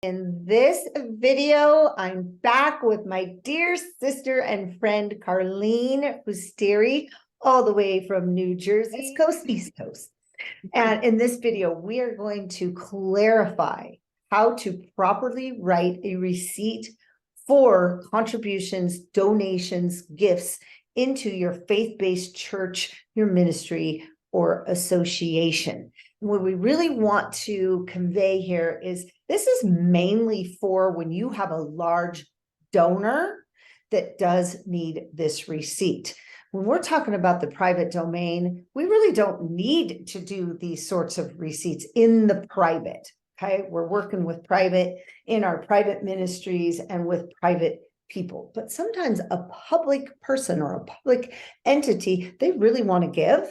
In this video, I'm back with my dear sister and friend, Carlene Fusteri, all the way from New Jersey, East Coast. And in this video, we are going to clarify how to properly write a receipt for contributions, donations, gifts into your faith-based church, your ministry, or association. And what we really want to convey here is this is mainly for when you have a large donor that does need this receipt. When we're talking about the private domain, we really don't need to do these sorts of receipts in the private. Okay, we're working with private in our private ministries and with private people. But sometimes a public person or a public entity, they really want to give,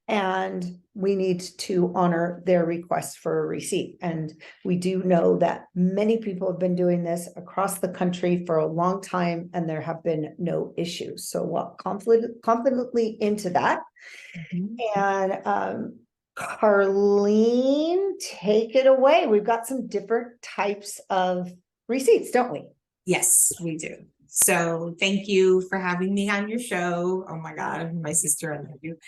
and we need to honor their request for a receipt. And we do know that many people have been doing this across the country for a long time, and there have been no issues. So we'll confidently into that. And Carlene, take it away. We've got some different types of receipts, don't we? Yes, we do. So thank you for having me on your show. Oh my God, my sister, I love you.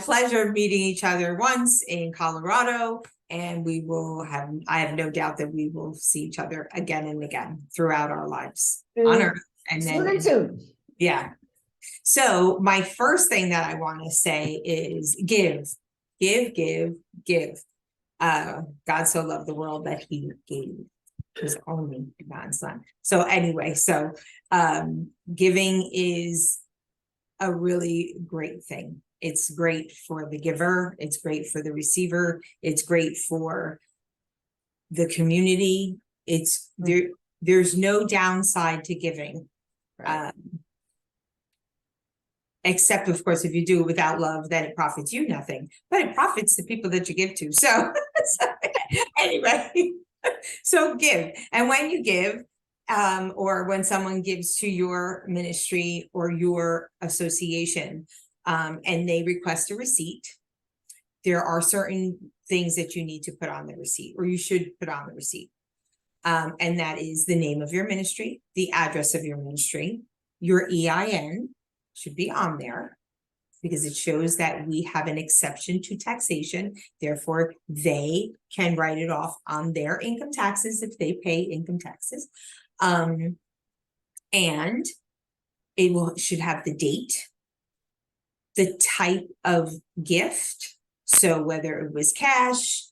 Pleasure meeting each other once in Colorado, and I have no doubt that we will see each other again and again throughout our lives on Earth. And then soon. Yeah. So my first thing that I want to say is give. God so loved the world that he gave his only begotten son. So anyway, giving is a really great thing. It's great for the giver. It's great for the receiver. It's great for the community. There's no downside to giving. Right. Except, of course, if you do it without love, then it profits you nothing, but it profits the people that you give to. So anyway, so give. And when you give, or when someone gives to your ministry or your association, and they request a receipt, there are certain things that you need to put on the receipt, or you should put on the receipt. And that is the name of your ministry, the address of your ministry, your EIN should be on there, because it shows that we have an exception to taxation. Therefore, they can write it off on their income taxes if they pay income taxes. And it should have the date, the type of gift. So whether it was cash,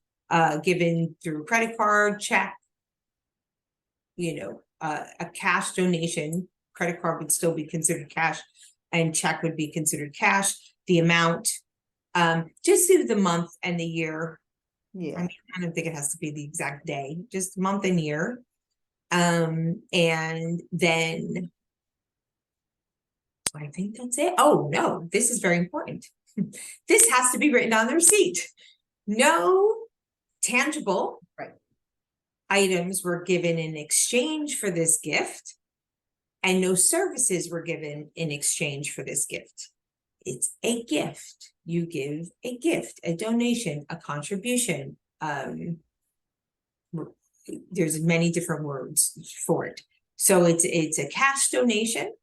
given through credit card, check, a cash donation, credit card would still be considered cash, and check would be considered cash. The amount, just do the month and the year. Yeah. I mean, I don't think it has to be the exact day, just month and year. And then I think that's it. Oh no, this is very important. This has to be written on the receipt. No tangible items were given in exchange for this gift, and no services were given in exchange for this gift. It's a gift. You give a gift, a donation, a contribution. There's many different words for it. So it's a cash donation,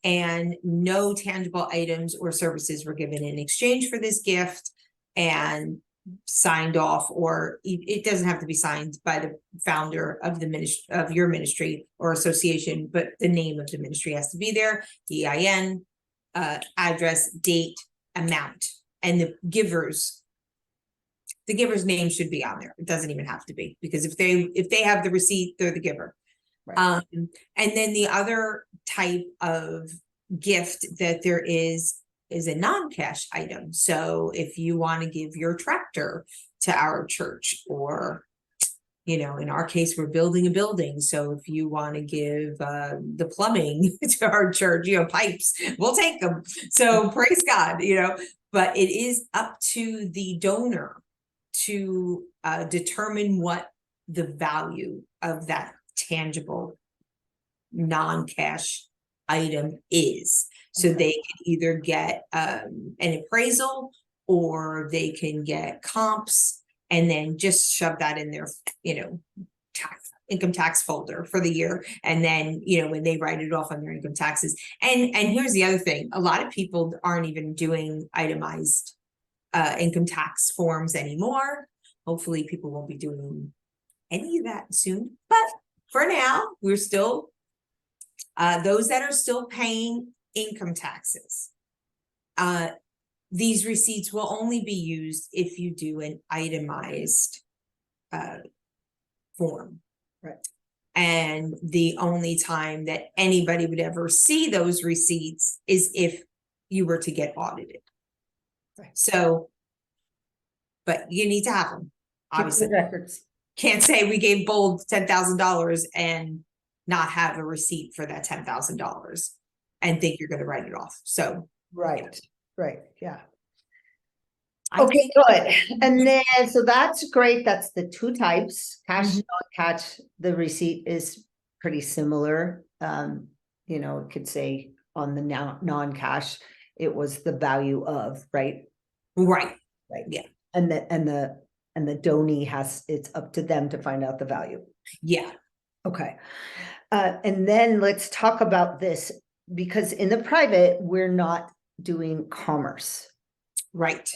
and no tangible items or services were given in exchange for this gift, and signed off, or it doesn't have to be signed by the founder of the ministry, of your ministry or association, but the name of the ministry has to be there, the EIN, address, date, amount, and the giver's name should be on there. It doesn't even have to be, because if they have the receipt, they're the giver. Right. And then the other type of gift that there is a non-cash item. So if you want to give your tractor to our church, or in our case, we're building a building, so if you want to give the plumbing to our church, pipes, we'll take them. So praise God, but it is up to the donor to determine what the value of that tangible non-cash item is. So they can either get an appraisal, or they can get comps, and then just shove that in their, income tax folder for the year. And then, when they write it off on their income taxes. And here's the other thing. A lot of people aren't even doing itemized income tax forms anymore. Hopefully people won't be doing any of that soon. But for now, we're still, those that are still paying income taxes. These receipts will only be used if you do an itemized form. Right. And the only time that anybody would ever see those receipts is if you were to get audited. Right. So, but you need to have them. Obviously, records. Can't say we gave Bold $10,000 and not have a receipt for that $10,000 and think you're going to write it off. So, right, yeah. I Okay, think, good. And then, so that's great. That's the two types, cash, non-cash. The receipt is pretty similar. It could say on the non-cash, it was the value of, right? right. Yeah. And the donee it's up to them to find out the value. Yeah. Okay. And then let's talk about this, because in the private, we're not doing commerce. Right.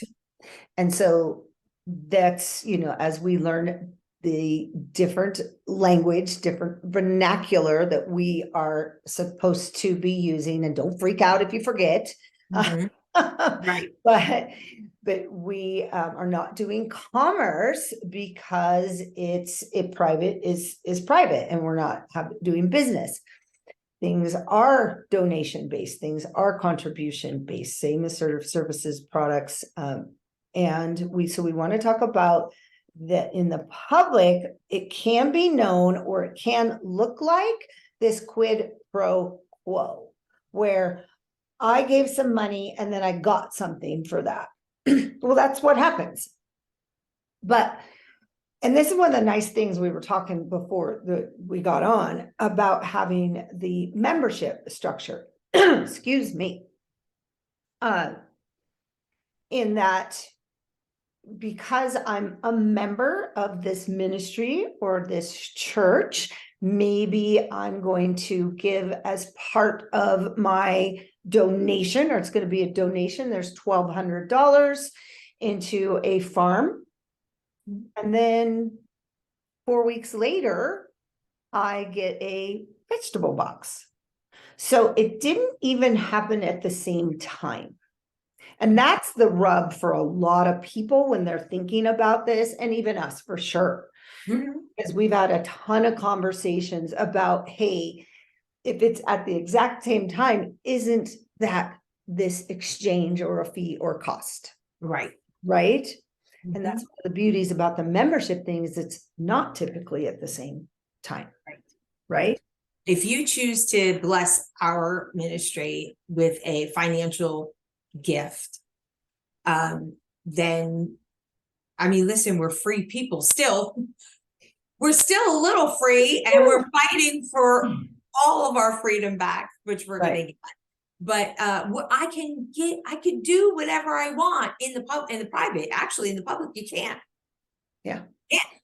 And so that's, as we learn the different language, different vernacular that we are supposed to be using, and don't freak out if you forget. Right. But we are not doing commerce because private is private, and we're not doing business. Things are donation based, things are contribution based, same as sort of services, products. And we want to talk about that in the public, it can be known, or it can look like this quid pro quo, where I gave some money and then I got something for that. Well, that's what happens. And this is one of the nice things we were talking before we got on about having the membership structure. Excuse me. In that, because I'm a member of this ministry or this church, maybe I'm going to give as part of my donation, or it's going to be a donation. There's $1,200 into a farm. And then 4 weeks later, I get a vegetable box. So it didn't even happen at the same time. And that's the rub for a lot of people when they're thinking about this, and even us for sure. Because we've had a ton of conversations about, hey, if it's at the exact same time, isn't that this exchange or a fee or cost? Right. Right. And that's one of the beauties about the membership thing, is it's not typically at the same time. Right. If you choose to bless our ministry with a financial gift, then, listen, we're free people still. We're still a little free, and we're fighting for all of our freedom back, which we're going to get. But I could do whatever I want in the private. Actually, in the public, you can't. Yeah.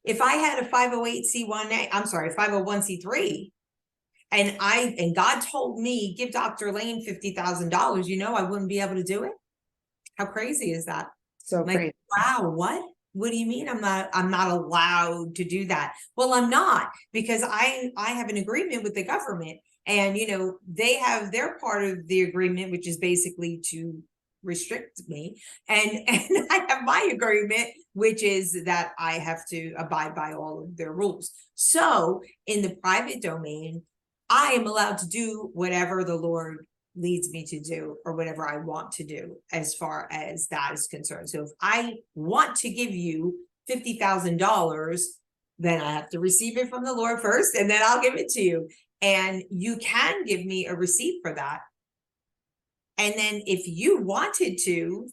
If I had a 501c3, and God told me, give Dr. Lane $50,000, I wouldn't be able to do it. How crazy is that? So crazy. Wow, what do you mean I'm not allowed to do that? Well, I'm not, because I have an agreement with the government, and they have their part of the agreement, which is basically to restrict me, and I have my agreement, which is that I have to abide by all of their rules. So in the private domain, I am allowed to do whatever the Lord leads me to do, or whatever I want to do, as far as that is concerned. So if I want to give you $50,000, then I have to receive it from the Lord first, and then I'll give it to you. And you can give me a receipt for that. And then if you wanted to,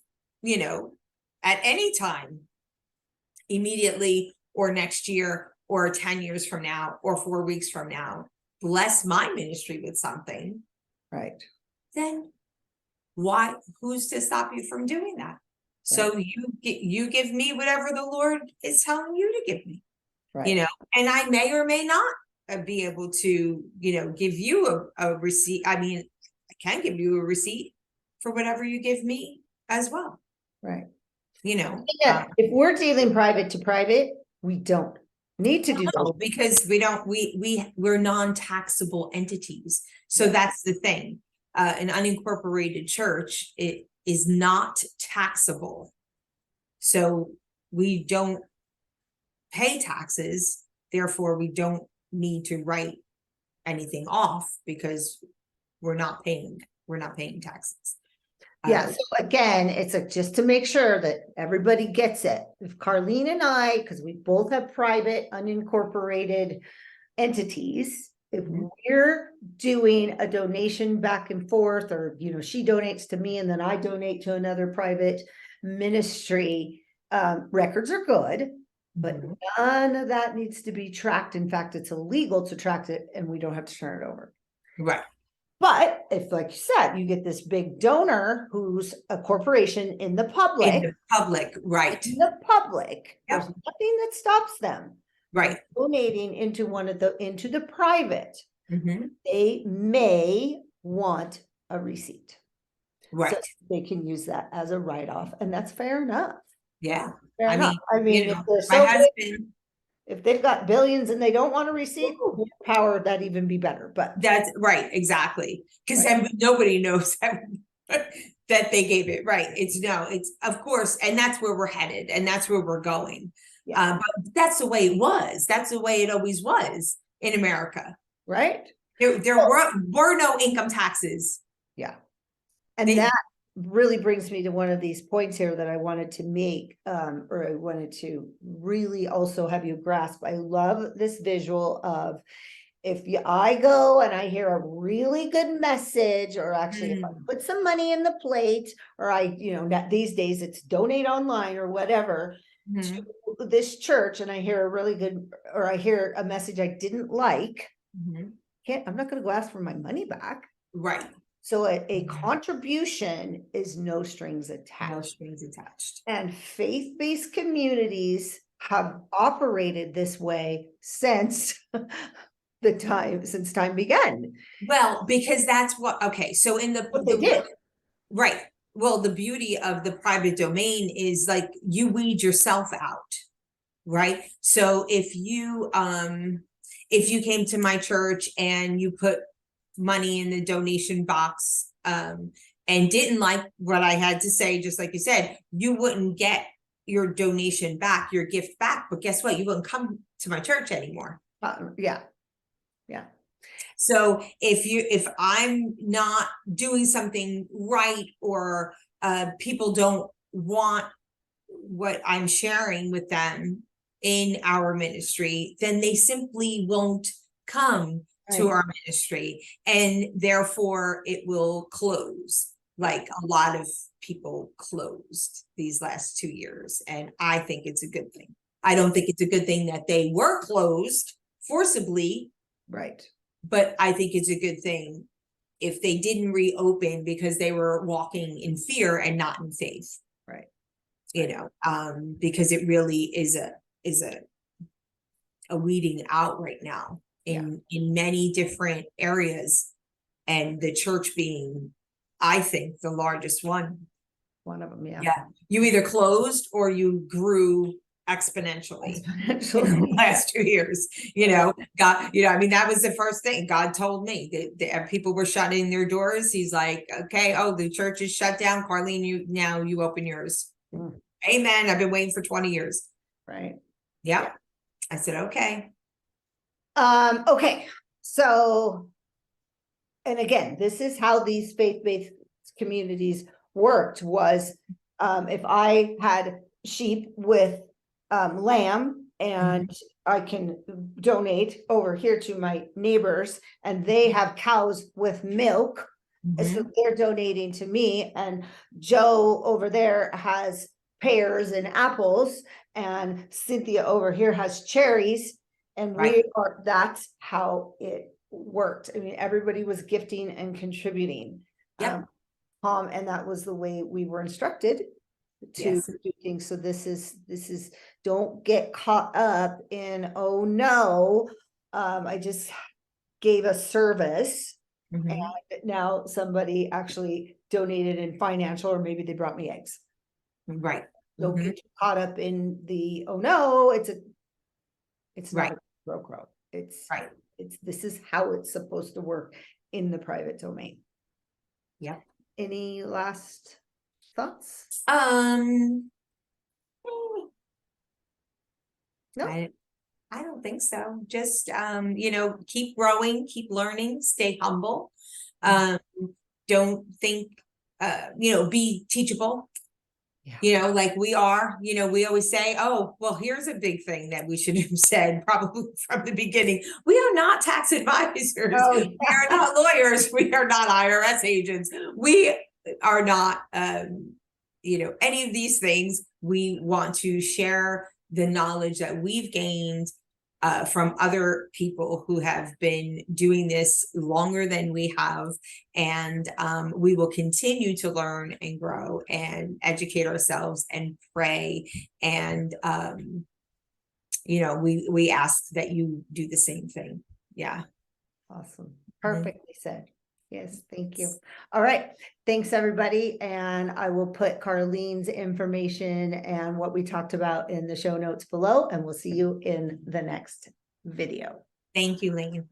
at any time, immediately, or next year, or 10 years from now, or 4 weeks from now, bless my ministry with something, right, then who's to stop you from doing that? Right. So you give me whatever the Lord is telling you to give me. Right. And I may or may not be able to, give you a receipt. I mean, I can give you a receipt for whatever you give me as well. Right. Yeah, if we're dealing private to private, we don't need to do that. Because we're non-taxable entities. So that's the thing. An unincorporated church, it is not taxable. So we don't pay taxes, therefore we don't need to write anything off because we're not paying taxes. Yeah, so again, it's just to make sure that everybody gets it. If Carlene and I, because we both have private unincorporated entities, if we're doing a donation back and forth, or she donates to me and then I donate to another private ministry, records are good, but none of that needs to be tracked. In fact, it's illegal to track it, and we don't have to turn it over. Right. But if, like you said, you get this big donor who's a corporation in the public, right. In the public, there's nothing that stops them. Right. Donating into into the private. They may want a receipt. Right. So they can use that as a write-off, and that's fair enough. Yeah. Fair enough. If they're my husband, if they've got billions and they don't want a receipt, more power, that'd even be better. But that's right, exactly. Because then nobody knows that they gave it. Right. It's of course, and that's where we're headed, and that's where we're going. But that's the way it was. That's the way it always was in America. Right. There were no income taxes. Yeah. And that really brings me to one of these points here that I wanted to make, or I wanted to really also have you grasp. I love this visual of I go and I hear a really good message, or actually if I put some money in the plate, or these days it's donate online or whatever to this church, and I hear I hear a message I didn't like, I'm not going to go ask for my money back. Right. So a contribution is no strings attached. No strings attached. And faith-based communities have operated this way since time began. Well, because that's so in they did. Right. Well, the beauty of the private domain is like you weed yourself out. Right. So if you came to my church and you put money in the donation box and didn't like what I had to say, just like you said, you wouldn't get your donation back, your gift back. But guess what? You wouldn't come to my church anymore. Yeah. So if I'm not doing something right, or people don't want what I'm sharing with them in our ministry, then they simply won't come to our ministry, and therefore it will close, like a lot of people closed these last 2 years. And I think it's a good thing. I don't think it's a good thing that they were closed forcibly. Right. But I think it's a good thing if they didn't reopen because they were walking in fear and not in faith. Right. Because it really is a weeding out right now in many different areas, and the church being, I think, the largest one. One of them, yeah. You either closed or you grew exponentially in the last 2 years. God, that was the first thing God told me, that people were shutting their doors. He's like, okay, the church is shut down, Carlene, you open yours. Amen. I've been waiting for 20 years. Right. Yeah. I said, okay. Okay. So, and again, this is how these faith-based communities worked, was if I had sheep with lamb, and I can donate over here to my neighbors, and they have cows with milk, so they're donating to me, and Joe over there has pears and apples, and Cynthia over here has cherries, and that's how it worked. I mean, everybody was gifting and contributing. And that was the way we were instructed. to Yes. do things. So this is, don't get caught up in, oh no, I just gave a service Mhm. and now somebody actually donated in financial, or maybe they brought me eggs. Right. Don't Mhm. get too caught up in the, oh no, it's Right. not a broke. Right. This is how it's supposed to work in the private domain. Yep. Any last thoughts? No? I don't think so. Just, keep growing, keep learning, stay humble. Don't think, be teachable. Yeah. Like we are, we always say, oh, well, here's a big thing that we should have said probably from the beginning. We are not tax advisors. Oh, We are not lawyers. We are not IRS agents. We are not, any of these things. We want to share the knowledge that we've gained from other people who have been doing this longer than we have. And we will continue to learn and grow and educate ourselves and pray. And, we ask that you do the same thing. Yeah. Awesome. Perfectly said. Yes, thank you. All right. Thanks, everybody. And I will put Carlene's information and what we talked about in the show notes below, and we'll see you in the next video. Thank you, Lane.